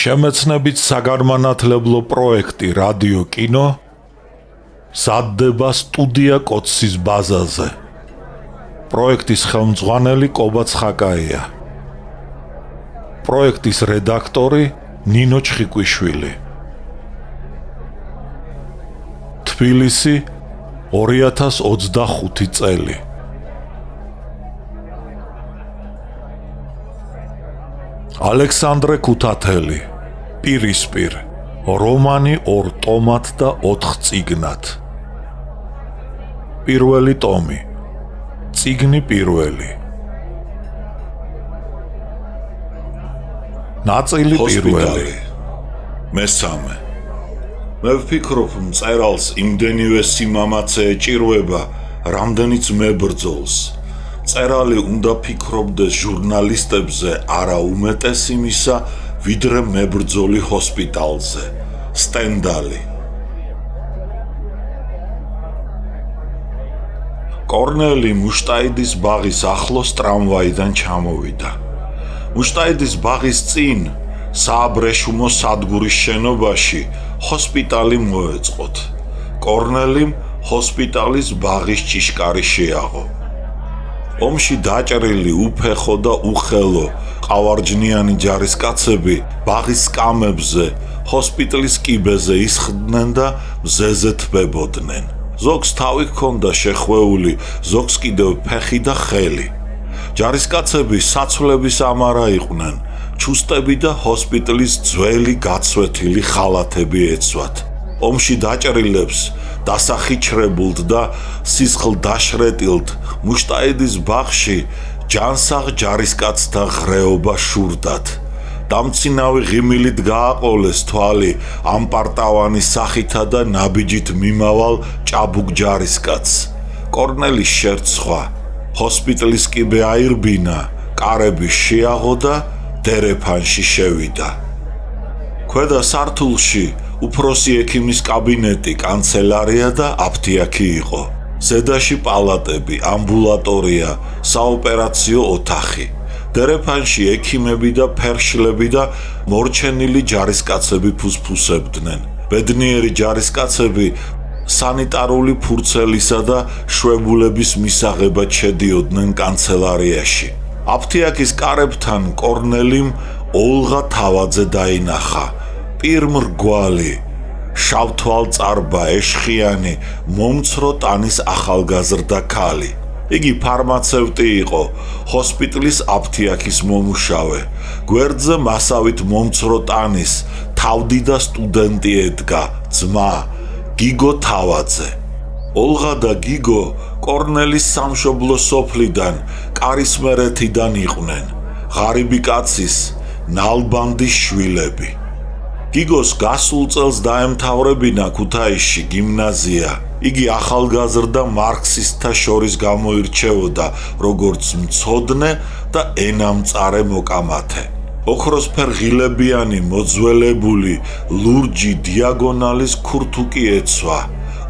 შემეცნებით საგანმანათლებლო პროექტი რადიო კინო მზადდება სტუდია კოცის ბაზაზე. პროექტის ხელმძღვანელი კობა ცხაკაია. პროექტის რედაქტორი ნინო ჩხიკვიშვილი. თბილისი 2025 წელი. ალექსანდრე ქუთათელი, პირისპირ, რომანი 2 ტომად და 4 წიგნად. პირველი ტომი, წიგნი პირველი. ნაწილი პირველი. მესამე. მე ვფიქრობ, მწერალს იმდენივე სიმამაცე ეჭირვება, რამდენიც მებრძოლს. წერალი უნდა ფიქრობდეს ჟურნალისტებზე არა უმეტეს იმისა, ვიდრე მებრძოლი ჰოსპიტალზე. სტენდალი. კორნელი მუშტაიდის ბაღის ახლოს ტრამვაიდან ჩამოვიდა. მუშტაიდის ბაღის წინ, სააბრეშუმო სადგურის შენობაში, ჰოსპიტალი მოეწყოთ. კორნელიმ ჰოსპიტალის ბაღის ჭიშკარი შეაღო. ომში დაჭრილი უფეხო და უხელო ყავარჯნიანი ჯარისკაცები ბაღის სკამებზე, ჰოსპიტალის კიბეზე ისხდნენ და მზეზე თბებოდნენ. ზოგს თავი ჰქონდა შეხვეული, ზოგს კიდევ ფეხი და ხელი. ჯარისკაცები საცვლების ამარა იყვნენ, ჩუსტები და ჰოსპიტალის ძველი გაცვეთილი ხალათები ეცვათ. ომში დაჭრილებს დასახიჩრებულთ და სისხლდაშრეტილთ მუშტაიდის ბაღში ჯანსაღ ჯარისკაცთა ღრეობა შურდათ. დამცინავი ღიმილით გააყოლეს თვალი ამ პარტავანი სახითა და ნაბიჯით მიმავალ ჭაბუკ ჯარისკაცს. კორნელის შერცხვა, ჰოსპიტალის კიბე აირბინა, კარები შეაღო და დერეფანში შევიდა. ქვედა სართულში უფროსი ექიმის კაბინეტი, კანცელარია და აფთიაქი იყო. ზედაში პალატები, ამბულატორია, საოპერაციო ოთახი. დერეფანში ექიმები და ფერშლები და მორჩენილი ჯარისკაცები ფუსფუსებდნენ. ბედნიერი ჯარისკაცები სანიტარული ფურცელისა და შვებულების მისაღებად შედიოდნენ კანცელარიაში. აფთიაქის კარებთან კორნელიმ ოლღა თავაძე დაინახა. პირმრგვალი, შავთვალწარბა, ეშხიანი, მომცრო ტანის ახალგაზრდა ქალი. იგი ფარმაცევტი იყო, ჰოსპიტალის აფთიაქის მომუშავე. გვერდზე მასავით მომცრო ტანის, თავდიდა სტუდენტი ედგა, ძმა, გიგო თავაძე. ოლღა და გიგო კორნელის სამშობლო სოფლიდან, კარისმერეთიდან იყვნენ. ღარიბი კაცის, ნალბანდის შვილები. გიგოს გასულ წელს დაემთავრებინა ქუთაისში გიმნაზია. იგი ახალგაზრდა მარქსისტთა შორის გამოირჩეოდა როგორც მცოდნე და ენამწარე მოკამათე. ოქროსფერ ღილებიანი მოძველებული ლურჯი დიაგონალის ქურთუკი ეცვა,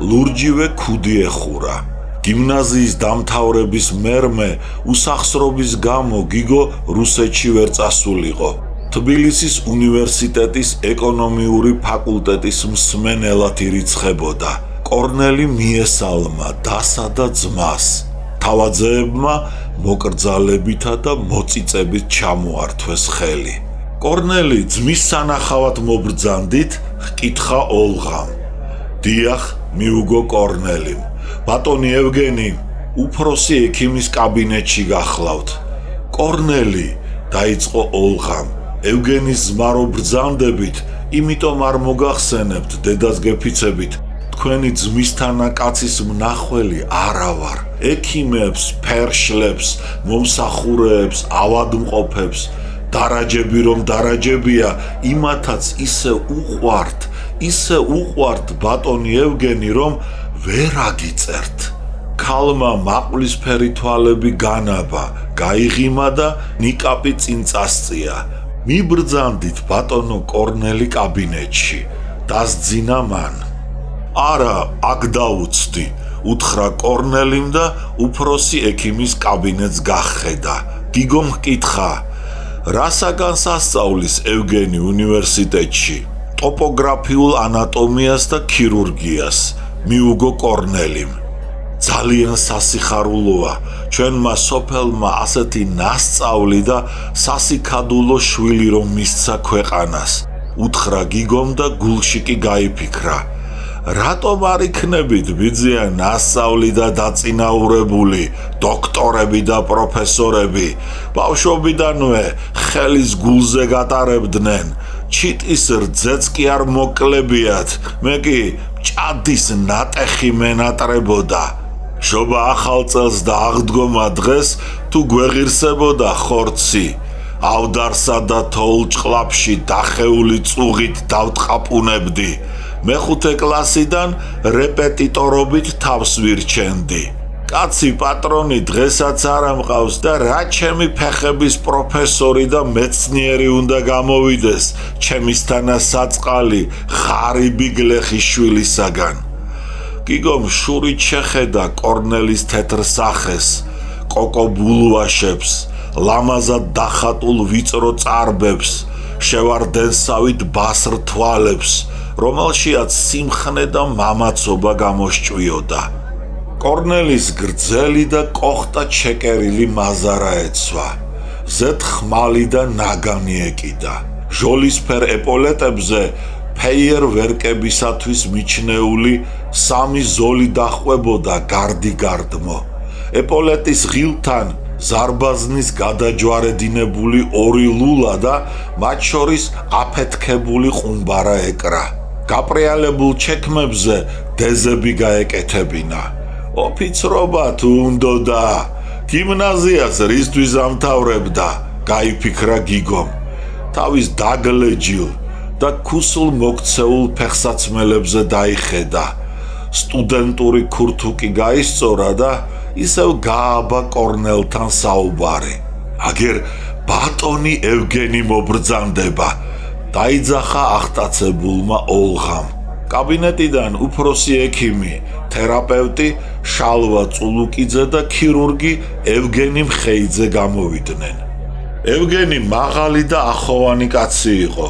ლურჯივე ქუდი ეხურა. გიმნაზიის დამთავრების მერმე უსახსრობის გამო გიგო რუსეთში ვერ წასულიყო. თბილისის უნივერსიტეტის ეკონომიური ფაკულტეტის მსმენელად ირიცხებოდა. კორნელი მიესალმა დასა და ძმას. თავაძეებმა მოკრძალებითა და მოწიწებით ჩამოართვეს ხელი. კორნელი ძმის სანახავად მობრძანდით, ჰკითხა ოლღამ. დიახ, მიუგო კორნელიმ. ბატონი ევგენი, უფროსი ექიმის კაბინეტში გახლავთ. კორნელი, დაიწყო ოლღამ. ევგენის ზმარო ბრძანდებით, იმიტომ არ მოგახსენებთ, დედას გეფიცებით. თქვენი ძმისთანა კაცის მნახველი არა ვარ. ექიმებს, ფერშლებს, მომსახურეებს, ავადმყოფებს, დარაჯები რომ დარაჯებია, იმათაც ისე უყვართ ბატონი ევგენი, რომ ვერ აგიწერთ. ქალმა მაყვლისფერი თვალები განაბა, გაიღიმა და ნიკაპი წინ წასწია. მიბრძანდით ბატონო კორნელი კაბინეტში. დასძინა მან. არა, აქ დაუცდი, უთხრა კორნელიმ და უფროსი ექიმის კაბინეტს გახედა. გიგომ ჰკითხა, რასაგან სასწავლის ევგენი უნივერსიტეტში? ტოპოგრაფიულ ანატომიას და ქირურგიას, მიუგო კორნელიმ. ძალიან სასიხარულოა, ჩვენმა სოფელმა ასეთი ნასწავლი და სასიქადულო შვილი რომ მისცა ქვეყანას. უთხრა გიგომ და გულში კი გაიფიქრა. რატომ არ იქნებით ბიძია ნასწავლი და დაწინაურებული, დოქტორები და პროფესორები, ბავშვობიდანვე ხელის გულზე გატარებდნენ, ჩიტის რძეც კი არ მოკლებიათ, მე კი ჭადის ნატეხი მენატრებოდა. შობა ახალ წელს და აღდგომა დღეს თუ გვეღირსებოდა ხორცი, ავდარსა და თოვლ-ჭყლაფში დახეული წუღით დავტყაპუნებდი. მეხუთე კლასიდან რეპეტიტორობით თავს ვირჩენდი. კაცი პატრონი დღესაც არ ამყავს და რა ჩემი ფეხების პროფესორი და მეცნიერი უნდა გამოვიდეს ჩემისთანა საწყალი ღარიბი გლეხიშვილისაგან. გიგომ შურით შეხედა კორნელის თეთრ სახეს, კოკო ბულვაშებს, ლამაზად დახატულ ვიწრო წარბებს, შევარდენსავით ბასრ თვალებს, რომელშიაც სიმხნე და მამაცობა გამოსჭვიოდა. კორნელის გრძელი და კოხტა ჩეკერილი მაზარა ეცვა, ზედ ხმალი და ნაგანი ეკიდა. ჟოლისფერ ეპოლეტებზე ფეიერვერკებისათვის მიჩნეული 3 ზოლი დახვებოდა გარდიგარდმო. ეპოლეტის ღილთან ზარბაზნის გადაჯვარედინებული 2 ლულა და მათ შორის აფეთქებული ყუმბარა ეკრა. გაპრიალებულ ჩექმებზე დეზები გაეკეთებინა. ოფიცრობა თუ უნდოდა, გიმნაზიას რისთვის ამთავრებდა, გაიფიქრა გიგომ. თავის დაგლეჯილ და ქუსლ მოგცეულ ფეხსაცმელებზე დაიხედა. სტუდენტური ქურთუკი გაისწორა და ისევ გააბა კორნელთან საუბარი. აგერ ბატონი ევგენი მობრძანდება, დაიძახა ახტაცებულმა ოლღამ. კაბინეტიდან უფროსი ექიმი, თერაპევტი შალვა წულუკიძე და ქირურგი ევგენი მხეიძე გამოვიდნენ. ევგენი მაღალი და ახოვანი კაცი იყო.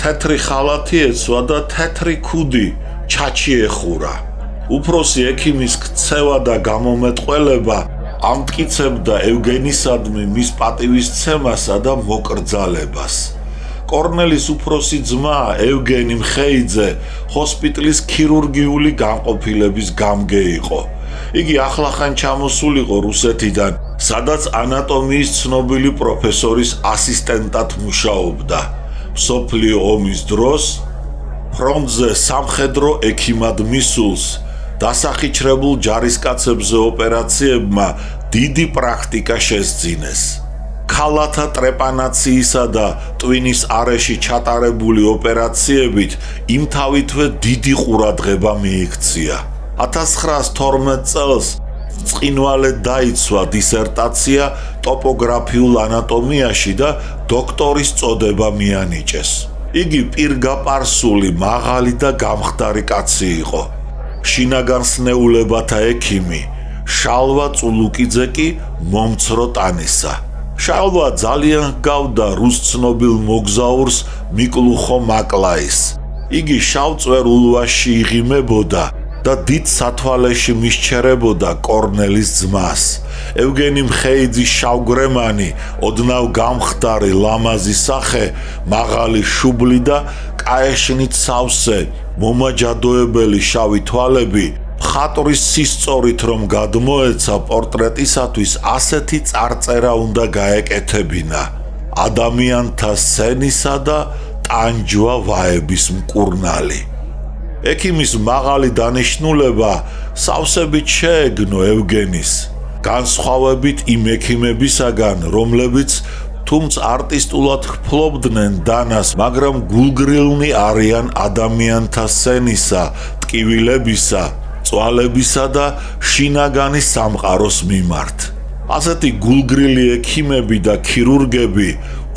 თეთრი ხალათი ეცვა და თეთრი ქუდი ჩაჩი ეხურა. უფროსი ექიმის ქცევა და გამომეტყველება ამტკიცებდა ევგენისადმი მის პატივისცემასა და მოკრძალებას. კორნელის უფროსი ძმა ევგენი მხეიძე ჰოსპიტალის ქირურგიული განყოფილების გამგე იყო. იგი ახლახან ჩამოსულიყო რუსეთიდან, სადაც ანატომიის ცნობილი პროფესორის ასისტენტად მუშაობდა. მსოფლიო ომის დროს ფრონტზე სამხედრო ექიმად მისულს დასახიჩრებულ ჯარისკაცებზე ოპერაციებმა დიდი პრაქტიკა შესძინეს. ქალათა ტრეპანაციისა და ტვინის არეში ჩატარებული ოპერაციებით იმთავითვე დიდი ყურადღება მიიქცია. 1912 წელს წინვალედ დაიცვა დისერტაცია ტოპოგრაფიულ ანატომიაში და დოქტორის წოდება მიანიჭეს. იგი პირგაპარსული, მაღალი და გამხდარი კაცი იყო. შინაგანსნეულებათა ექიმი, შალვა წულუკიძე კი მომცრო ტანისა. შალვა ძალიან ჰგავდა რუს ცნობილ მოგზაურს მიკლუხო მაკლაის. იგი შავწვერ ულვაში იღიმებოდა და დიდ სათვალეში მისჩერებოდა კორნელის ძმას. ევგენი მხეიძის შავგრემანი, ოდნავ გამხდარი ლამაზი სახე, მაღალი შუბლი და კაეშნით სავსე, მომაჯადოებელი შავი თვალები, მხატვრის სისწორით რომ გადმოეცა პორტრეტისათვის ასეთი წარწერა უნდა გაეკეთებინა. ადამიანთა სცენისა და ტანჯვა ვაების მკურნალი. ექიმის მაღალი დანიშნულება სავსებით შეეგნო ევგენის, განსხვავებით იმ ექიმებისაგან, რომლებიც თუმცა არტისტულად ხფლობდნენ დანას, მაგრამ გულგრილნი არიან ადამიანთა სცენისა, ტკივილებისა, წვალებისა და შინაგანი სამყაროს მიმართ. ასეთი გულგრილი ექიმები და ქირურგები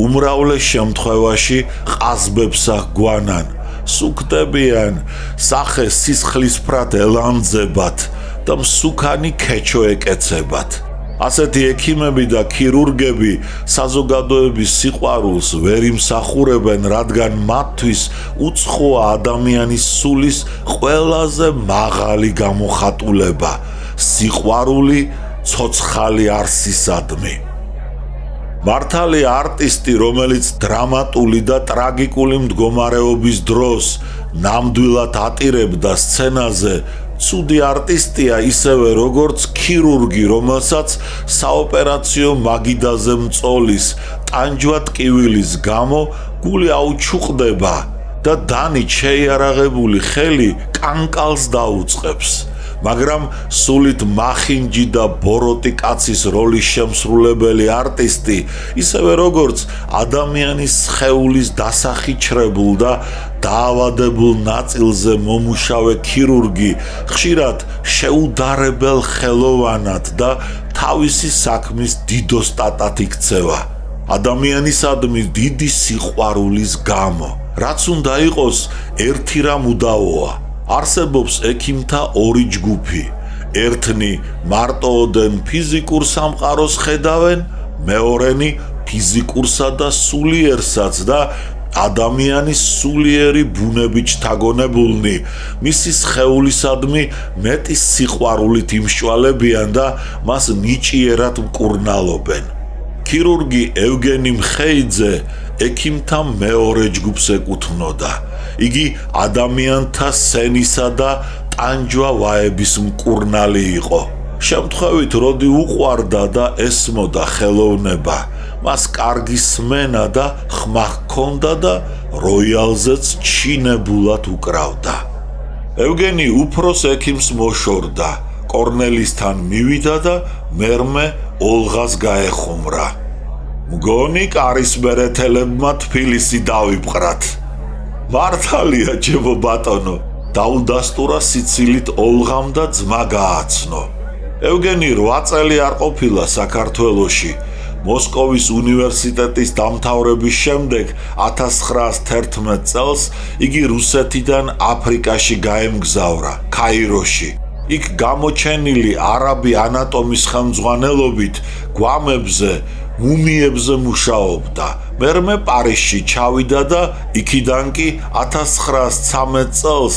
უმრავლეს შემთხვევაში ყაზბებს აგვანან, სუქდებიან, სახე სისხლისფრად ელანძებათ და მსუქანი ქეჩო ეკეცებათ. ასეთი ექიმები და ქირურგები საზოგადოების სიყვარულს ვერ იმსახურებენ, რადგან მათთვის უცხოა ადამიანის სულის ყველაზე მაღალი გამოხატულება სიყვარული ცოცხალი არსისადმი. მართალია არტისტი, რომელიც დრამატული და ტრაგიკული მდგომარეობის დროს ნამდვილად ატირებდა სცენაზე, ცუდი არტისტია ისევე როგორც ქირურგი, რომელსაც საოპერაციო მაგიდაზე მწოლის ტანჯვა ტკივილის გამო გული აუჩუყდება და დანით შეიარაღებული ხელი კანკალს დაუწყებს. მაგრამ სულით მახინჯი და ბოროტი კაცის როლის შემსრულებელი არტისტი, ისევე როგორც ადამიანის სხეულის დასახიჩრებულ და დაავადებულ ნაწილზე მომუშავე ქირურგი, ხშირად შეუდარებელ ხელოვანად და თავისი საქმის დიდოსტატად იქცევა. ადამიანისადმი დიდი სიყვარულის გამო, რაც უნდა იყოს ერთი რამ უდავოა. არსებობს ექიმთა ორი ჯგუფი. ერთნი მარტოოდენ ფიზიკურ სამყაროს ხედავენ, მეორენი ფიზიკურსა და სულიერსაც და ადამიანის სულიერი ბუნებით შთაგონებულნი მისი სხეულისადმი მეტი სიყვარულით იმშვალებიან და მას ნიჭიერად მკურნალობენ. ქირურგი ევგენი მხეიძე ექიმთა მეორე ჯგუფს ეკუთვნოდა. იგი ადამიანთა სენისა და ტანჯვა ვაების მკურნალი იყო. შემთხვევით, როდი უყვარდა და ესმოდა ხელოვნება, მას კარგი სმენა და ხმა ჰქონდა და როიალზეც ჩინებულად უკრავდა. ევგენი უფროს ექიმს მოშორდა, კორნელისთან მივიდა და მერმე ოლღას გაეხუმრა. მგონი კარისმერეთელებმა თბილისი დავიბყრათ. მართალია, ჩემო ბატონო, დაუდასტურა სიცილით ოლღამ და ძმა გააცნო. ევგენი 8 წელი არ ყოფილა საქართველოში. მოსკოვის უნივერსიტეტის დამთავრების შემდეგ 1911 წელს იგი რუსეთიდან აფრიკაში გაემგზავრა, ქაიროში. იქ გამოჩენილი არაბი ანატომის ხელმძღვანელობით გვამებზე, მუმიებზე მუშაობდა. მერმე პარიზში ჩავიდა და იქიდან კი 1913 წელს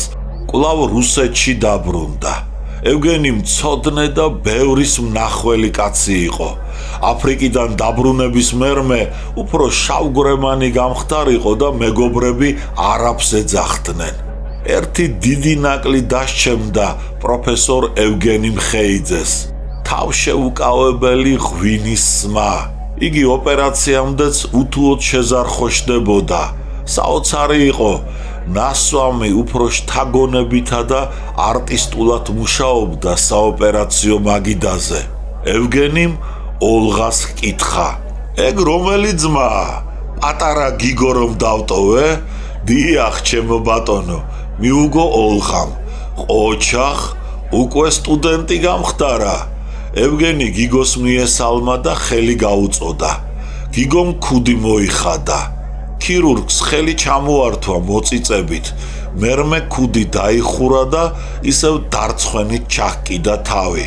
კვლავ რუსეთში დაბრუნდა. ევგენი მცოდნე და ბევრის მნახველი კაცი იყო. აფრიკიდან დაბრუნების მერმე უფრო შავგვრემანი გამხდარიყო და მეგობრები არაბს ეძახდნენ. ერთი დიდი ნაკლი დასჩემდა პროფესორ ევგენი მხეიძეს. თავშეუკავებელი ღვინის სმა. იგი ოპერაციამდეც უთუოდ შეზარხოშდებოდა. საოცარი იყო, ნასვამი უფრო შთაგონებითა და არტისტულად მუშაობდა საოპერაციო მაგიდაზე. ევგენიმ ოლღას ჰკითხა: ეგ რომელი ძმაა? პატარა გიგო რომ დავტოვე? დიახ, ჩემო ბატონო, მიუგო ოლღამ. ყოჩახ, უკვე სტუდენტი გამხდარა. ევგენი გიგოს მიესალმა და ხელი გაუწოდა. გიგომ ქუდი მოიხადა. ქირურგს ხელი ჩამოართვა მოწიწებით. მერმე ქუდი დაიხურა და ისევ დარცხვენით ჩაჰკიდა თავი.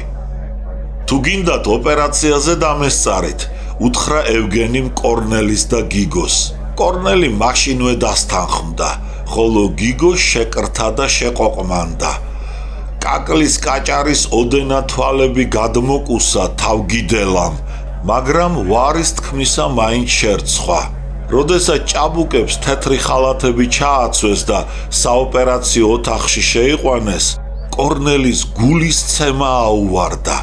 თუ გინდათ ოპერაციაზე დამესწარით, უთხრა ევგენიმ კორნელის და გიგოს. კორნელი მაშინვე დასთანხმდა, ხოლო გიგო შეკრთა და შეყოყმანდა. კაკლის კაჭარის ოდენა თვალები გადმოკუსა თავგიდელამ, მაგრამ ვარის თქმისა მაინც შერცხვა. როდესაც ჭაბუკებს თეთრი ხალათები ჩააცვეს და საოპერაციო ოთახში შეიყვანეს, კორნელის გულისცემა აუვარდა.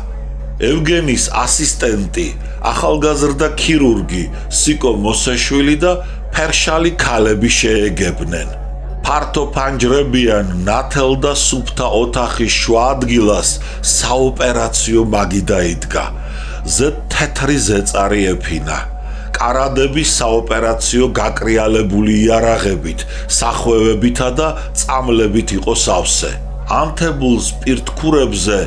ევგენის ასისტენტი, ახალგაზრდა ქირურგი სიკო მოსეშვილი და ფერშალი ქალები შეეგებნენ. ფართო ფანჯრებიან ნათელ და სუფთა ოთახის შუა ადგილას საოპერაციო მაგიდა იდგა. ზედ თეთრი ზეწარი ეფინა. კარადები საოპერაციო გაკრიალებული იარაღებით, სახვევებითა და წამლებით იყო სავსე. ანთებულ სპირტქურებზე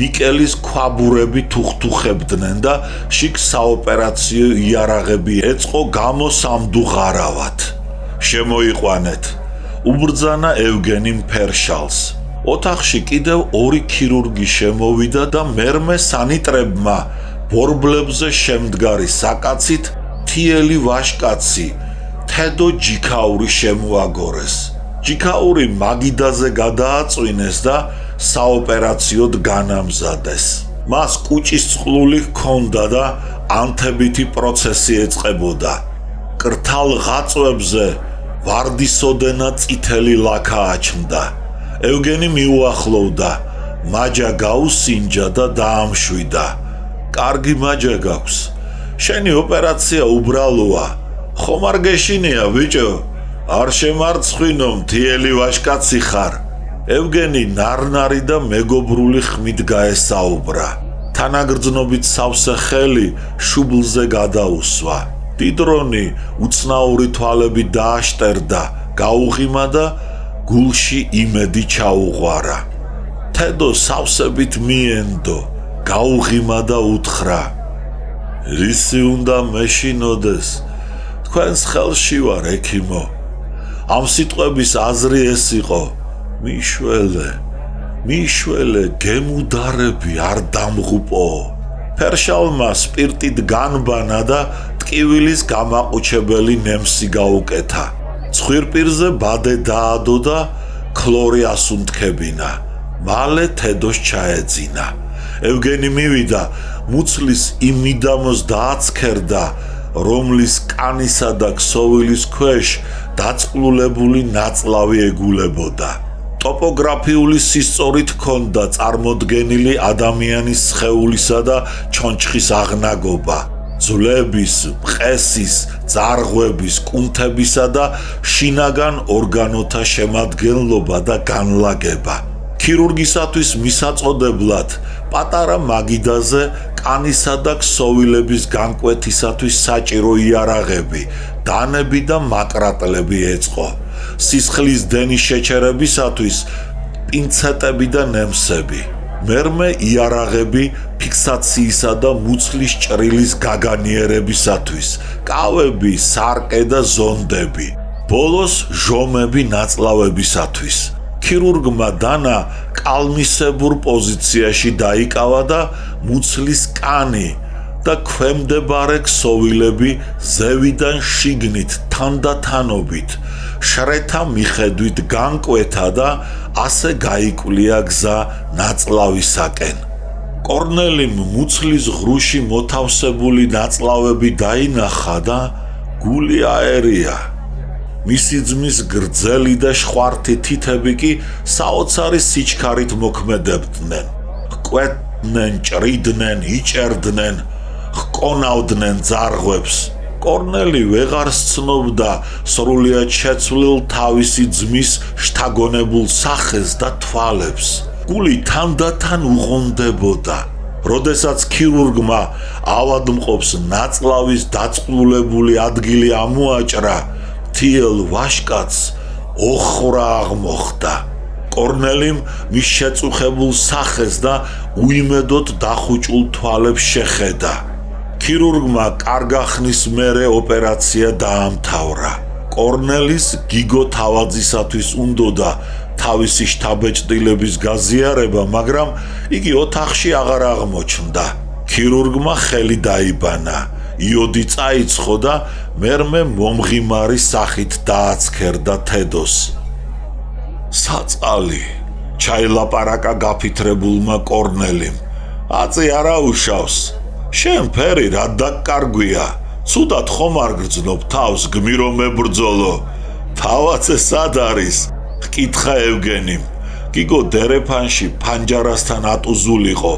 ნიკელის ქვაბურები თუხთუხებდნენ და შიგ საოპერაციო იარაღები ეწყო გამოსამდუღარავად. შემოიყვანეთ. უბრძანა ევგენი ფერშალს. ოთახში კიდევ 2 ქირურგი შემოვიდა და მერმე სანიტრებმა ბორბლებზე შემდგარი საკაცით თიელი ვაშკაცი თედო ჯიქაური შემოაგორეს. ჯიქაური მაგიდაზე გადააწვინეს და საოპერაციოდ განამზადეს. მას კუჭის წყლული ჰქონდა და ანთებითი პროცესი ეწყებოდა. კრთალ ღაწვებზე ვარდისოდენა წითელი ლაქა აჩნდა. ევგენი მიუახლოვდა, მაჯა გაუსინჯა და დაამშვიდა. კარგი მაჯა გაქვს. შენი ოპერაცია უბრალოა. ხომ არ გეშინია, ბიჭო? არ შემარცხვინო, მთიელი ვაშკაცი ხარ. ევგენი ნარნარი და მეგობრული ხმით გაესაუბრა. თანაგრძნობით სავსე ხელი შუბლზე გადაუსვა. დიდრონი უცნაური თვალები დააშტერდა, გაუღიმა და გულში იმედი ჩაუღვარა. თედო სავსებით მიენდო, გაუღიმა და უთხრა: რისი უნდა მეშინოდეს? თქვენს ხელში ვარ, ექიმო. ამ სიტყვების აზრი ეს იყო: მიშველე, გემუდარები, არ დამღუპო. ფერშალმა სპირტით განბანა და ტკივილის გამაყუჩებელი ნემსი გაუკეთა. ცხვირპირზე ბადე დაადო და ქლორი ასუნთქებინა. მალე თედოს ჩაეძინა. ევგენი მივიდა, მუცლის იმ მიდამოს დააცქერდა, რომლის კანისა და ქსოვილის ქვეშ დაწყლულებული ნაწლავი ეგულებოდა. ტოპოგრაფიული სისწორით ჰქონდა წარმოდგენილი ადამიანის სხეულისა და ჩონჩხის აღნაგობა, ძვლების, მყესის, ძარღვების, კუნთებისა და შინაგან ორგანოთა შემადგენლობა და განლაგება. ქირურგისათვის მისაწოდებლად პატარა მაგიდაზე კანისა და ქსოვილების განკვეთისათვის საჭირო იარაღები, დანები და მაკრატლები ეწყო. სისხლის დენის შეჩერებისათვის პინცეტები და ნემსები. მერმე იარაღები ფიქსაციისა და მუცლის ჭრილის გაგანიერებისათვის, კავები, სარკე და ზონდები. ბოლოს ჟომები ნაწლავებისათვის. ქირურგმა დანა კალმისებურ პოზიციაში დაიკავა და მუცლის კანი და ქვემდებარე ქსოვილები ზევიდან შიგნით თანდათანობით შრეთა მიხედვით განკვეთა და ასე გაიკვლია გზა ნაწლავისაკენ. კორნელიმ მუცლის ღრუში მოთავსებული ნაწლავები დაინახა და გული აერია. მისი ძმის გრძელი და შვართი თითები კი საოცარი სიჩქარით მოქმედებდნენ. ჰკვეთდნენ, ჭრიდნენ, იჭერდნენ, ჰკონავდნენ ძარღვებს. კორნელი ვეღარ სცნობდა სრულიად შეცვლილ თავისი ძმის შთაგონებულ სახეს და თვალებს. გული თანდათან უღონდებოდა. როდესაც ქირურგმა ავადმყოფს ნაწლავის დაწყლულებული ადგილი ამოაჭრა, მთიელ ვაშკაცს ოხრა აღმოხდა. კორნელიმ მის შეწუხებულ სახეს და უიმედოდ დახუჭულ თვალებს შეხედა. ქირურგმა კარგა ხნის მერე ოპერაცია დაამთავრა. კორნელის გიგო თავაძისათვის უნდოდა თავისი შთაბეჭდილების გაზიარება, მაგრამ იგი ოთახში აღარ აღმოჩნდა. ქირურგმა ხელი დაიბანა, იოდი წაიცხო და მერმე მომღიმარი სახით დააცქერდა თედოს. საწყალი, ჩაილაპარაკა გაფითრებულმა კორნელიმ. აწი არა უშავს. შენ ფერი რა დაკარგვია, ცუდად ხომ არ გრძნობ თავს, გმირო მებრძოლო. თავაცე სად არის? ჰკითხა ევგენიმ. გიგო დერეფანში ფანჯარასთან ატუზულიყო,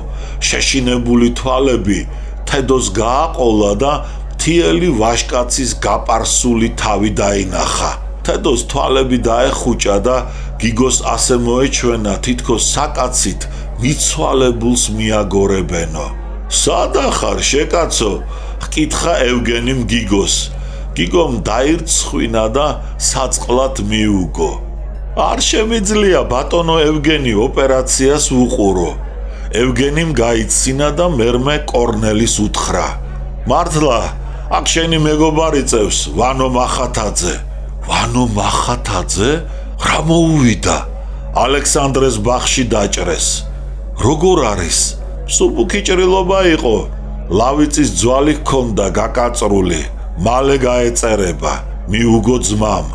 შეშინებული თვალები თედოს გააყოლა და მთიელი ვაშკაცის გაპარსული თავი დაინახა. თედოს თვალები დაეხუჭა და გიგოს ასე მოეჩვენა, თითქოს საკაცით მიცვალებულს მიაგორებენო. სადა ხარ შეკაცო? ჰკითხა ევგენიმ გიგოს. გიგომ დაირცხვინა და საწყლად მიუგო. არ შემიძლია ბატონო ევგენი ოპერაციას ვუყურო. ევგენიმ გაიცინა და მერმე კორნელის უთხრა. მართლა, აქ შენი მეგობარი წევს, ვანო მახათაძე. ვანო მახათაძე? რა მოუვიდა? ალექსანდრეს ბაღში დაჭრეს. როგორ არის? სუბუქი ჭრილობა იყო. ლავიწის ძვალი ჰქონდა გაკაწრული, მალე გაეწერება, მიუგო ძმამ.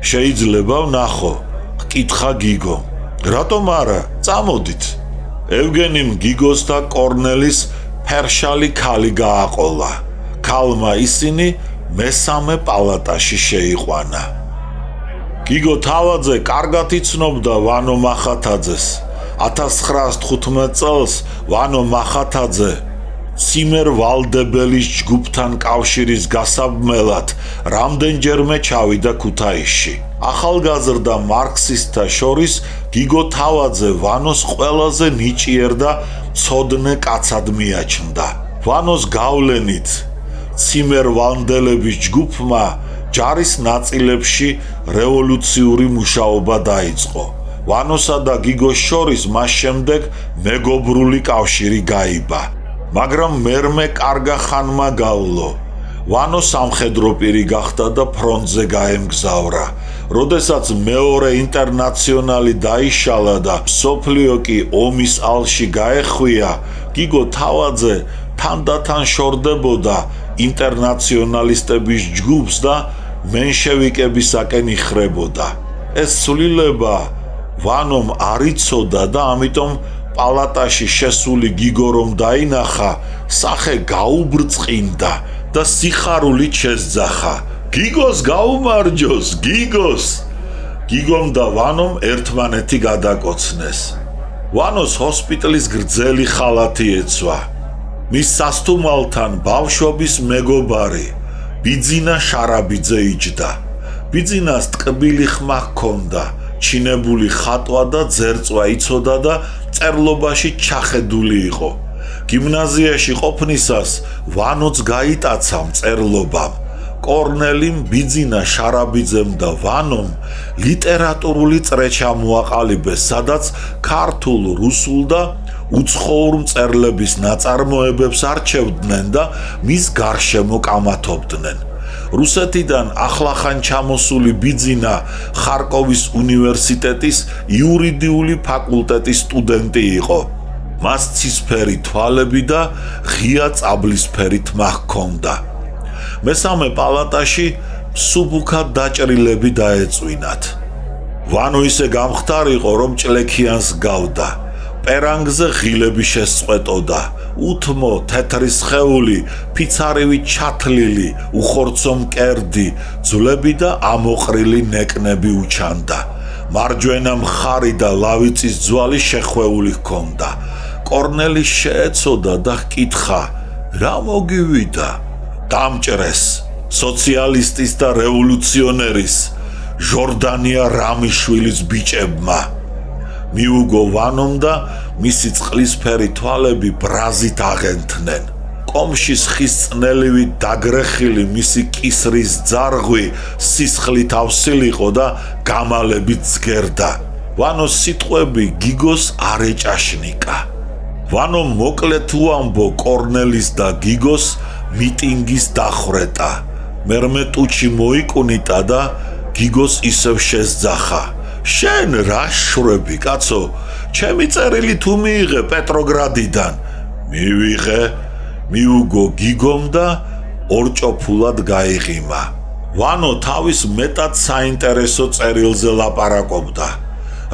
შეიძლება ვნახო, ჰკითხა გიგო. რატომ არა, წამოდით. ევგენიმ გიგოს და კორნელის ფერშალი ქალი გააყოლა. ქალმა ისინი მესამე პალატაში შეიყვანა. გიგო თავაძე კარგად იცნობდა ვანო მახათაძეს. 1915 წელს ვანო მახათაძე ციმერ ვალდებელის ჯგუფთან კავშირის გასაბმელად რამდენჯერმე ჩავიდა ქუთაისში. ახალგაზრდა მარქსისტთა შორის გიგო თავაძე ვანოს ყველაზე ნიჭიერ და მცოდნე კაცად მიაჩნდა. ვანოს გავლენით ციმერ ვალდელების ჯგუფმა ჯარის ნაწილებში რევოლუციური მუშაობა დაიწყო. ვანოსა და გიგოს შორის მას შემდეგ მეგობრული კავშირი გაიბა. მაგრამ მერმე კარგა ხანმა გავლო. ვანო სამხედრო პირი გახდა და ფრონტზე გაემგზავრა. როდესაც მეორე ინტერნაციონალი დაიშალა და სოფლიო კი ომის ალში გაეხვია, გიგო თავაძე თანდათან შორდებოდა ინტერნაციონალისტების ჯგუფს და მენშევიკებისაკენ იხრებოდა. ეს ცვლილება ვანომ არ იცოდა და ამიტომ პალატაში შესული გიგო რომ დაინახა, სახე გაუბრწყინდა და სიხარულით შესძახა. გიგოს გაუმარჯოს, გიგოს! გიგომ და ვანომ ერთმანეთი გადაკოცნეს. ვანოს ჰოსპიტალის გრძელი ხალათი ეცვა. მის სასტუმალთან ბავშვობის მეგობარი ბიძინა შარაბიძე იჯდა. ბიძინას ტკბილი ხმა ჰქონდა, ჩინებული ხატვა და ძერწვა იცოდა და წერლობაში ჩახედული იყო. გიმნაზიაში ყოფნისას ვანოც გაიტაცა მწერლობამ. კორნელიმ, ბიძინა შარაბიძემ და ვანომ ლიტერატურული წრე ჩამოაყალიბეს, სადაც ქართულ, რუსულ და უცხოურ მწერლების ნაწარმოებებს არჩევდნენ და მის გარშემო კამათობდნენ. რუსეთიდან ახლახან ჩამოსული ბიძინა ხარკოვის უნივერსიტეტის იურიდიული ფაკულტეტის სტუდენტი იყო. მას ცისფერი თვალები და ღია წაბლისფერი თმა ჰქონდა. მესამე პალატაში სუბუქად დაჭრილები დაეწვინათ. ვანო ისე გამხდარიყო, რომ ჭლექიანს გავდა. პერანგზე ღილები შესწყვეტოდა. უთმო, თეთრი სხეული, ფიცარივი ჩათლილი, უხორცო მკერდი, ძვლები და ამოყრილი ნეკნები უჩანდა. მარჯვენა მხარი და ლავიწის ძვალი შეხვეული ჰქონდა. კორნელი შეეცოდა და ჰკითხა, რა მოგივიდა? დამჭრეს სოციალისტის და რევოლუციონერის ჟორდანია რამიშვილის ბიჭებმა. მიუგო ვანომ და მისი წყლისფერი თვალები ბრაზით აღენთნენ. კომშის ხის წნელივით დაგრეხილი მისი კისრის ძარღვი სისხლით ავსილიყო და გამალებით ზგერდა. ვანოს სიტყვები გიგოს არ ეჭაშნიკა. ვანომ მოკლედ უამბო კორნელის და გიგოს მიტინგის დახვრეტა. მერმე ტუჩი მოიკუნიტა და გიგოს ისევ შესძახა. შენ რა შვრები, კაცო? ჩემი წერილი თუ მიიღე პეტროგრადიდან? მივიღე, მიუგო გიგომ და ორჭოფულად გაიღიმა. ვანო თავის მეტად საინტერესო წერილზე ლაპარაკობდა.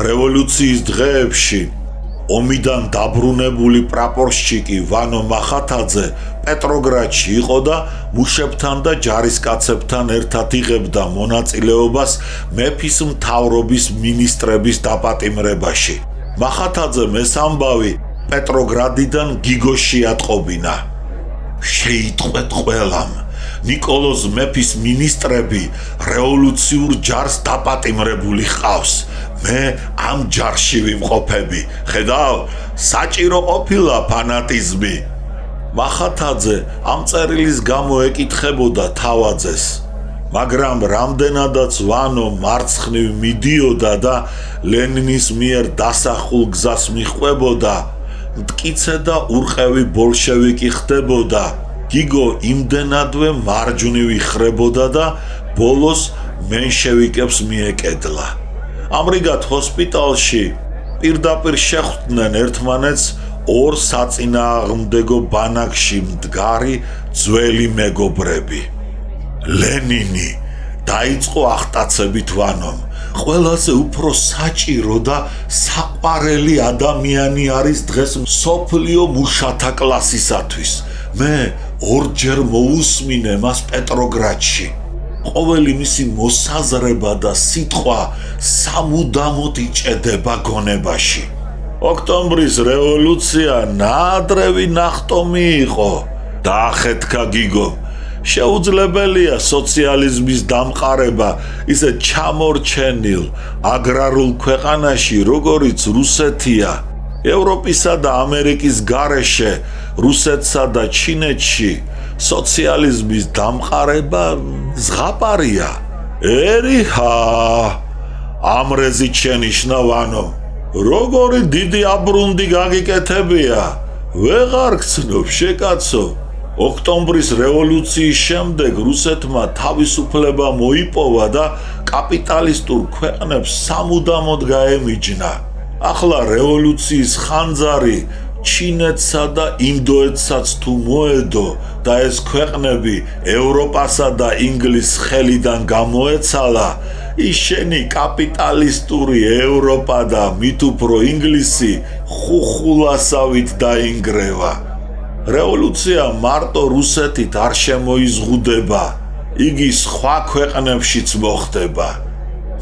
რევოლუციის დღეებში ომიდან დაბრუნებული პრაპორშჩიკი ვანო მახათაძე პეტროგრადში იყო და მუშებთან და ჯარისკაცებთან ერთად იღებდა მონაწილეობას მეფის მთავრობის მინისტრების დაპატიმრებაში. მახათაძემ ეს ამბავი პეტროგრადიდან გიგოში ატყობინა. შეიტყვეთ ყველამ, ნიკოლოზ მეფის მინისტრები რევოლუციურ ჯარს დაპატიმრებული ჰყავს. მე ამ ჯარში ვიმყოფები. ხედავ, საჭირო ყოფილა ფანატიზმი. მახათაძე ამ წერილის გამო ეკითხებოდა თავაძეს, მაგრამ რამდენადაც ვანო მარცხნივ მიდიოდა და ლენინის მიერ დასახულ გზას მიჰყვებოდა, მტკიცე და ურყევი ბოლშევიკი ხდებოდა. გიგო იმდენადვე მარჯვნივ იხრებოდა და ბოლოს მენშევიკებს მიეკედლა. ამრიგად ჰოსპიტალში პირდაპირ შეხვდნენ ერთმანეთს ორ საწინააღმდეგო ბანაკში მდგარი ძველი მეგობრები. ლენინი დაიწყო ახტაცებით ვანომ. ყველაზე უფრო საჭირო და საყვარელი ადამიანი არის დღეს მსოფლიო მუშათა კლასისათვის. მე ორჯერ მოусმინე მას პეტროგრადში. ყოველი მისი მოსაზრება და სიტყვა სამუდამოდ იჭედება გონებაში. ოქტომბრის რევოლუცია ნაადრევი ნახტომი იყო. დაახეთქა გიგო. შეუძლებელია სოციალიზმის დამყარება ისე ჩამორჩენილ აგრარულ ქვეყანაში, როგორიც რუსეთია. ევროპისა და ამერიკის გარეშე, რუსეთსა და ჩინეთში სოციალიზმის დამყარება ზღაპარია. ერიჰა, ამრეზი შენიშნა ვანო. როგორი დიდი აბრუნდი გაგიკეთებია. ვეღარ გცნობ შეკაცო. ოქტომბრის რევოლუციის შემდეგ რუსეთმა თავისუფლება მოიპოვა და კაპიტალისტურ ქვეყნებს სამუდამოდ გაემიჯნა. ახლა რევოლუციის ხანძარი ჩინეთსა და ინდოეთსაც თუ მოედო და ეს ქვეყნები ევროპასა და ინგლისს ხელიდან გამოეცალა, ისინი კაპიტალისტური ევროპა და მით უფრო ინგლისი ხუხულასავით დაინგრევა. რევოლუცია მარტო რუსეთით არ შემოიზღუდება, იგი სხვა ქვეყნებშიც მოხდება.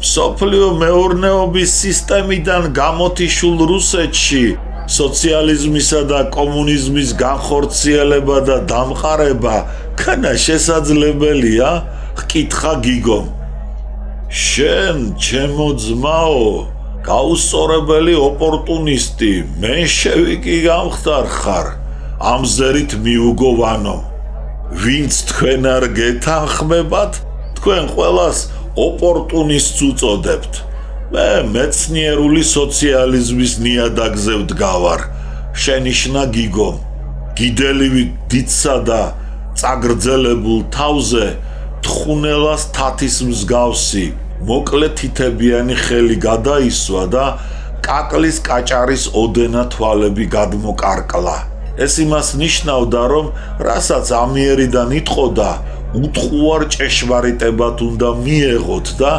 მსოფლიო მეურნეობის სისტემიდან გამოთიშულ რუსეთში სოციალიზმისა და კომუნიზმის განხორციელება და დამყარება ქნა შესაძლებელია? ჰკითხა გიგომ. შენ, ჩემო ძმაო, გაუსწორებელი ოპორტუნისტი, მენშევიკი გამხდარ ხარ. ამზერით მიუგო ვანო. ვინც თქვენ არ გეთანხმებათ, თქვენ ყველას ოპორტუნისტს უწოდებთ. მე მეცნიერული სოციალიზმის ნიადაგზე ვდგავარ, შენიშნა გიგომ. გიდელივი დიდსა და წაგრძელებულ თავზე თხუნელას თათის მსგავსი მოკლე თითებიანი ხელი გადაისვა და კაკლის კაჭარის ოდენა თვალები გადმოკარკლა. ეს იმას ნიშნავდა, რომ რასაც ამიერიდან იტყოდა, უთხოვარ ჭეშმარიტებად უნდა მიეღოთ და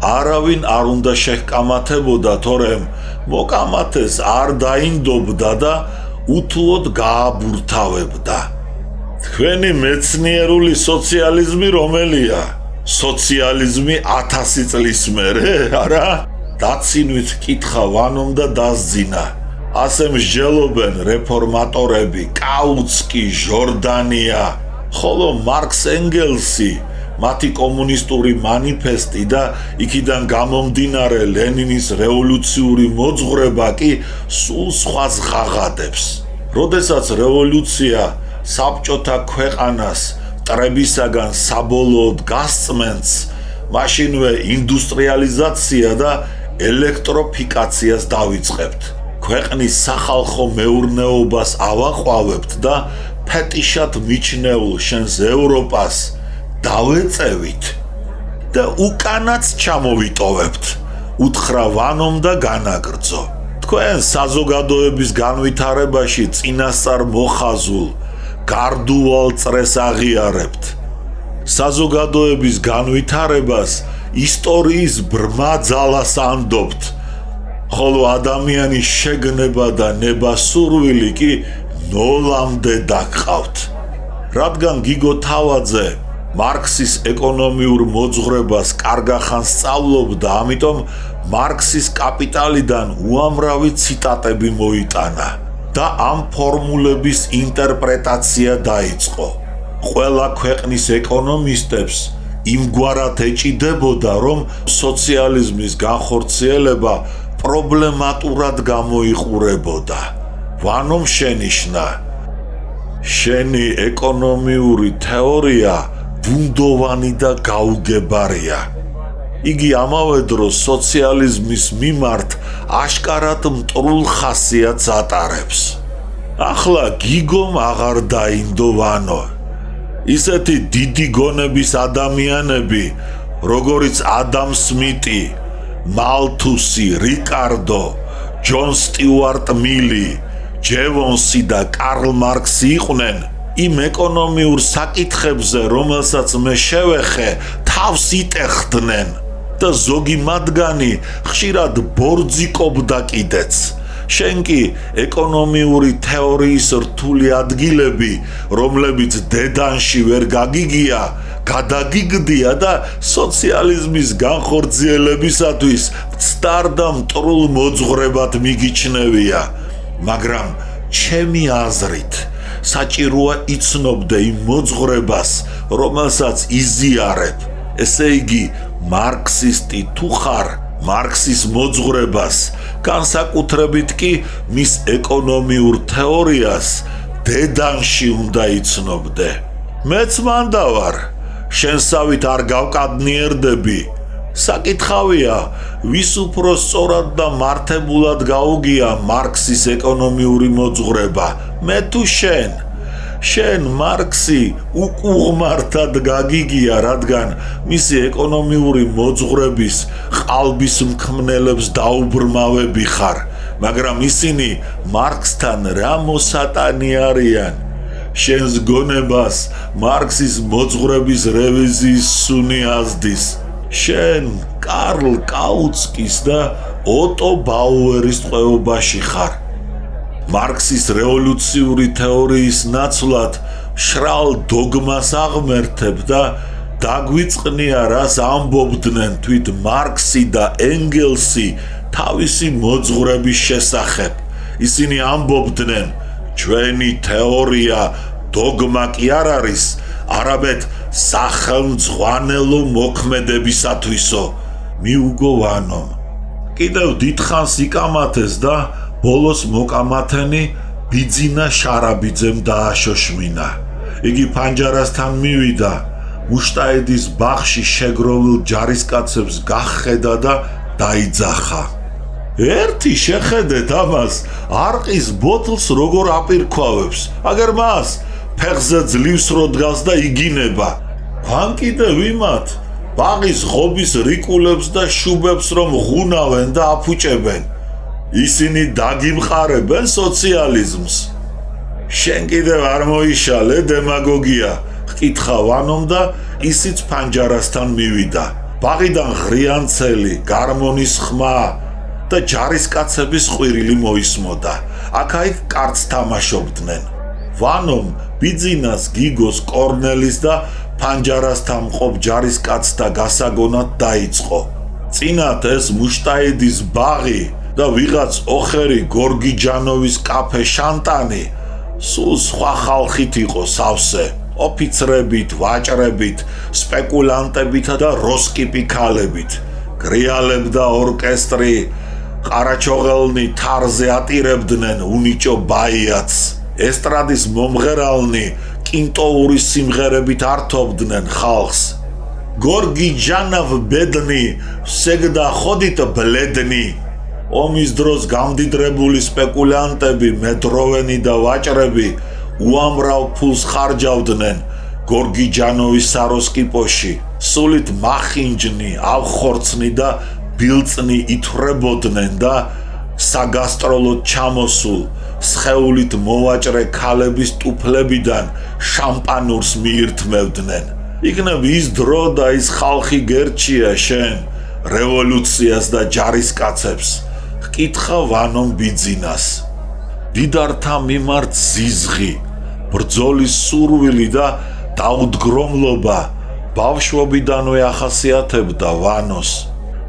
არავინ არ უნდა შეჰკამათებოდა, თორემ მოკამათეს არ დაინდობდა და უთლოდ გააბურთავებდა. თქვენი მეცნიერული სოციალიზმი რომელია? სოციალიზმი 1000 წლის მერე, არა? დაცინვით კითხა ვანომ და დასძინა. ასე მსჯელობენ რეფორმატორები კაუცკი, ჟორდანია, ხოლო მარქს ენგელსი, მათი კომუნისტური მანიფესტი და იქიდან გამომდინარე ლენინის რევოლუციური მოძღვრება კი სულ სხვას ღაღადებს. როდესაც რევოლუცია საბჭოთა ქვეყანას მტრებისაგან საბოლოოდ გასწმენს, მაშინვე ინდუსტრიალიზაცია და ელექტროფიკაციას დავიწყებთ. ქვეყნის სახალხო მეურნეობას ავაყვავებთ და ფეტიშად მიჩნეულ შენს ევროპას დავეწევით და უკანაც ჩამოვიტოვებთ, უთხრა ვანომ და განაგრძო. თქვენ საზოგადოების განვითარებაში წინასწარ მოხაზულ გარდუვალ წრეს აღიარებთ. საზოგადოების განვითარებას ისტორიის ბრმა ძალას ანდობთ, ხოლო ადამიანის შეგნება და ნებასურვილი კი ნოლამდე დაგყავთ. რადგან გიგო თავაძე მარქსის ეკონომიურ მოძღვრებას კარგახან სწავლობდა, ამიტომ მარქსის კაპიტალიდან უამრავი ციტატები მოიტანა და ამ ფორმულების ინტერპრეტაცია დაიწყო. ყველა ქვეყნის ეკონომისტებს იმგვარად ეჭიდებოდა, რომ სოციალიზმის განხორციელება პრობლემატურად გამოიყურებოდა. ვანომ შენიშნა, შენი ეკონომიური თეორია ბუნდოვანი და გაუგებარია. იგი ამავე დროს სოციალიზმის მიმართ აშკარად მტრულ ხასიათს ატარებს. ახლა გიგომ აღარ დაინდო ვანო. ისეთი დიდი გონების ადამიანები, როგორიც ადამ სმიტი, მალთუსი, რიკარდო, ჯონ სტიუარტ მილი, ჯევონსი და კარლ მარქსი იყვნენ იმ ეკონომიურ საკითხებზე, რომელსაც მე შევეხე, თავს იტეხდნენ და ზოგი მათგანი ხშირად ბორძიკობდა კიდეც. შენ კი ეკონომიური თეორიის რთული ადგილები, რომლებიც დედანში ვერ გაგიგია, გადაგიგდია და სოციალიზმის განხორციელებისათვის მცდარ და მტრულ მოძღვრებად მიგიჩნევია. მაგრამ ჩემი აზრით საჭიროა იცნობდე იმ მოძღვრებას, რომელსაც იზიარებ. ესე იგი, მარქსისტი თუ ხარ, მარქსის მოძღვრებას, განსაკუთრებით კი მის ეკონომიურ თეორიას დედანში უნდა იცნობდე. მეც მანდა ვარ, შენსავით არ გავკადნიერდები. საკითხავია, ვის უფრო სწორად და მართებულად გაუგია მარქსის ეკონომიური მოძღვრება, მე თუ შენ? შენ მარქსი უკუღმართად გაგიგია, რადგან მისი ეკონომიური მოძღვრების ყალბის მქმნელებს დაუბრმავები ხარ, მაგრამ ისინი მარქსთან რა მოსატანი არიან? შენს გონებას მარქსის მოძღვრების რევიზიის სუნი აზდის. შენ კარლ კაუცკის და ოტო ბაუერის ტყვეობაში ხარ. მარქსის რევოლუციური თეორიის ნაცვლად შრალ დოგმას აღმერთებ და დაგვიწყნია, რას ამბობდნენ თვით მარქსი და ენგელსი თავისი მოძღვრების შესახებ. ისინი ამბობდნენ, ჩვენი თეორია დოგმა კი არ არის, არამედ სახელმძღვანელო მოქმედებისათვისო. მიუგო ვანომ. კიდევ დიდხანს იკამათეს და ბოლოს მოკამათენი ბიძინა შარაბიძემ დააშოშმინა. იგი ფანჯარასთან მივიდა, მუშტაედის ბაღში შეგროვილ ჯარისკაცებს გახედა და დაიძახა. ერთი შეხედეთ ამას, არყის ბოთლს როგორ აპირქვავებს, აგერ მას ფეხზე ძლივს რო დგას და იგინება. ან კიდევ იმათ ბაღის ღობის რიკულებს და შუბებს რომ ღუნავენ და აფუჭებენ. ისინი დაგიმყარებენ სოციალიზმს. შენ კიდევ არ მოიშალე დემაგოგია, ჰკითხა ვანომ და ისიც ფანჯარასთან მივიდა. ბაღიდან ღრიანცელი, გარმონის ხმა და ჯარისკაცების ყვირილი მოისმოდა. აქა-იქ კარტს თამაშობდნენ. ვანომ ბიძინას, გიგოს, კორნელის და ფანჯარასთან მყოფ ჯარისკაცთა გასაგონად დაიწყო. წინათ ეს მუშტაედის ბაღი და ვიღაც ოხერი გორგიჯანოვის კაფე შანტანი, სულ სხვა ხალხით იყო სავსე, ოფიცრებით, ვაჭრებით, სპეკულანტებით და როსკიპიქალებით. გრიალებდა ორკესტრი, ყარაჩოღელნი თარზე ატირებდნენ უნიჭო ბაიათს. ესტრადის მომღერალნი კინტოური სიმღერებით ართობდნენ ხალხს. გორგიჯანოვ ბედნი, სეგდა ხოდით ბლედნი. ომის დროს გამდიდრებული სპეკულანტები, მეტროვენი და ვაჭრები უამრავ ფულს ხარჯავდნენ გორგიჯანოვის საროსკიპოში. სულით მახინჯნი, ავხორცნი და ბილწნი ითვრებოდნენ და საგასტროლოდ ჩამოსულ სხეულით მოვაჭრე ქალების ტუფლებიდან შამპანურს მიირთმევდნენ. იქნებ ის დრო და ის ხალხი გერჩია შენ რევოლუციას და ჯარისკაცებს, ჰკითხა ვანომ ბიძინას. დიდართა მიმართ ზიზღი, ბრძოლის სურვილი და დაუდგრომლობა ბავშვობიდანვე ახასიათებდა ვანოს.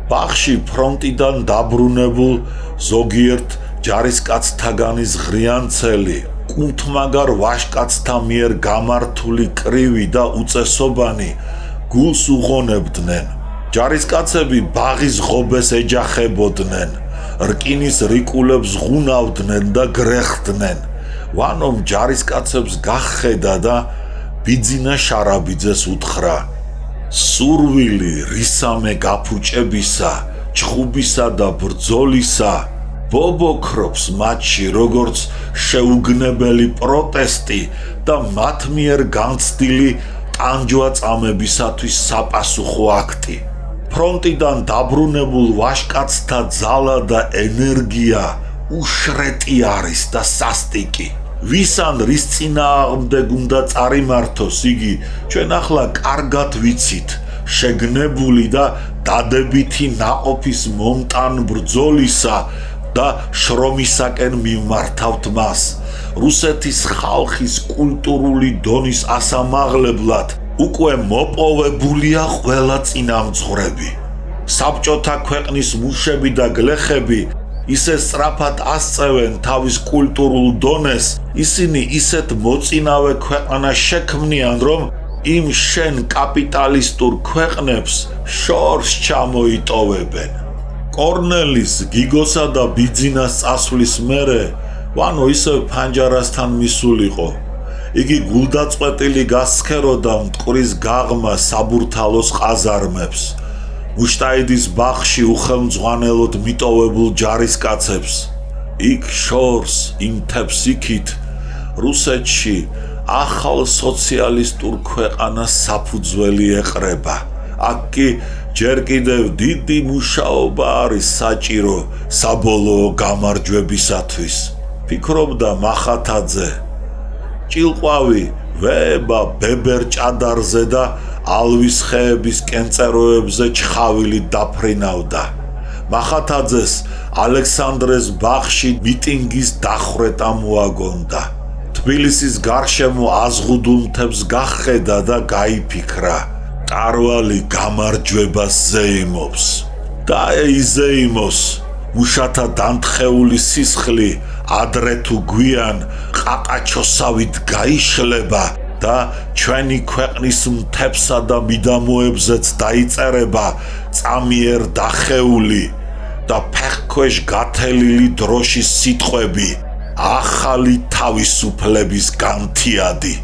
ბაღში ფრონტიდან დაბრუნებულ ზოგიერთ ჯარისკაცთაგანის ღრიანცელი, კუნთმაგარ ვაჟკაცთა მიერ გამართული კრივი და უწესობანი გულს უღონებდნენ. ჯარისკაცები ბაღის ღობეს ეჯახებოდნენ, რკინის რიკულებს ღუნავდნენ და გრეხდნენ. ვანომ ჯარისკაცებს გახედა და ბიძინა შარაბიძეს უთხრა: სურვილი რისამე გაფუჭებისა, ჩხუბისა და ბრძოლისა ბობოქრობს მათში, როგორც შეუგნებელი პროტესტი და მათ მიერ განცდილი ტანჯვა-წამებისათვის საპასუხო აქტი. ფრონტიდან დაბრუნებულ ვაჟკაცთა ძალა და ენერგია უშრეტი არის და სასტიკი. ვისან რის წინააღმდეგ უნდა წარიმართოს, იგი ჩვენ ახლა კარგად ვიცით, შეგნებული და დადებითი ნაყოფის მომტან ბრძოლისა და შრომისაკენ მიმართავთ მას. რუსეთის ხალხის კულტურული დონის ასამაღლებლად უკვე მოპოვებულია ყველა წინამძღვრები. საბჭოთა ქვეყნის მუშები და გლეხები ისე სწრაფად ასწევენ თავის კულტურულ დონეს, ისინი ისეთ მოწინავე ქვეყანა შექმნიან, რომ იმ შენ კაპიტალისტურ ქვეყნებს შორს ჩამოიტოვებენ. კორნელის, გიგოსა და ბიძინას წასვლის მერე ვანო ისევ ფანჯარასთან მისულიყო. იგი გულდაწყვეტილი გასცქეროდა მტკვრის გაღმა საბურთალოს ყაზარმებს. მუშტაიდის ბაღში უხელმძღვანელოდ მიტოვებულ ჯარისკაცებს. იქ შორს იმთებს იქით რუსეთში ახალ სოციალისტურ ქვეყანას საფუძველი ეყრება. აქ კი ჯერ კიდევ დიდი მუშაობა არის საჭირო საბოლოო გამარჯვებისათვის. ფიქრობდა მახათაძე. ჭილყვავი ვება ბებერჭადარზე და ალვის ხეების კენწეროებზე ჩხავილი დაფრინავდა. მახათაძეს ალექსანდრეს ბაღში მიტინგის დახვრეტა მოაგონდა. თბილისის გარშემო აზღუდულ მთებს გახედა და გაიფიქრა. ტარვალი გამარჯვებას ზეიმობს. და ეიზეიმოს. მუშათა დამთხეული სისხლი ადრე თუ გვიან ყაყაჩოსავით გაიშლება და ჩვენი ქვეყნის მთებსა და მიდამოებზეც დაიწერება წამიერ დახეული და ფეხქვეშ გათელილი დროშის სიტყვები ახალი თავისუფლების განთიადი.